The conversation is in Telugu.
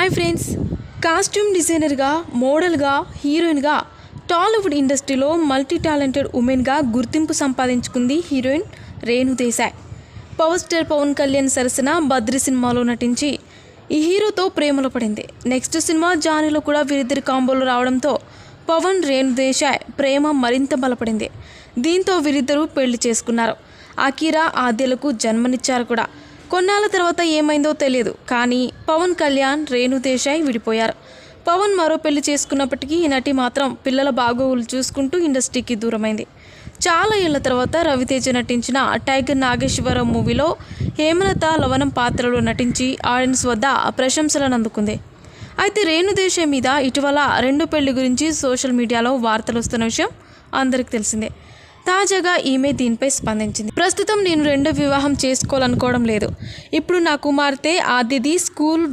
హాయ్ ఫ్రెండ్స్, కాస్ట్యూమ్ డిజైనర్గా, మోడల్గా, హీరోయిన్గా టాలీవుడ్ ఇండస్ట్రీలో మల్టీ టాలెంటెడ్ ఉమెన్గా గుర్తింపు సంపాదించుకుంది heroine Renu Desai. Power star Pawan Kalyan సరసన బద్రి సినిమాలో నటించి ఈ హీరోతో ప్రేమలో పడింది. నెక్స్ట్ సినిమా జానీలో కూడా వీరిద్దరి కాంబోలో రావడంతో పవన్ రేణు దేశాయ్ ప్రేమ మరింత బలపడింది. దీంతో వీరిద్దరూ పెళ్లి చేసుకున్నారు. అకీరా ఆద్యలకు జన్మనిచ్చారు కూడా. కొన్నాళ్ళ తర్వాత ఏమైందో తెలియదు, కానీ పవన్ కళ్యాణ్ రేణు దేశాయ్ విడిపోయారు. పవన్ మరో పెళ్లి చేసుకున్నప్పటికీ ఈ నటి మాత్రం పిల్లల బాగోగులు చూసుకుంటూ ఇండస్ట్రీకి దూరమైంది. చాలా ఏళ్ల తర్వాత రవితేజ నటించిన టైగర్ నాగేశ్వరరావు మూవీలో హేమలత లవణం పాత్రలో నటించి ఆడియన్స్ వద్ద ప్రశంసలను అందుకుంది. అయితే రేణు దేశాయ్ మీద ఇటీవల రెండో పెళ్లి గురించి సోషల్ మీడియాలో వార్తలు వస్తున్న విషయం అందరికీ తెలిసిందే. తాజాగా ఈమె దీనిపై స్పందించింది. ప్రస్తుతం నేను రెండో వివాహం చేసుకోవాలనుకోవడం లేదు. ఇప్పుడు నా కుమార్తె ఆద్యది స్కూల్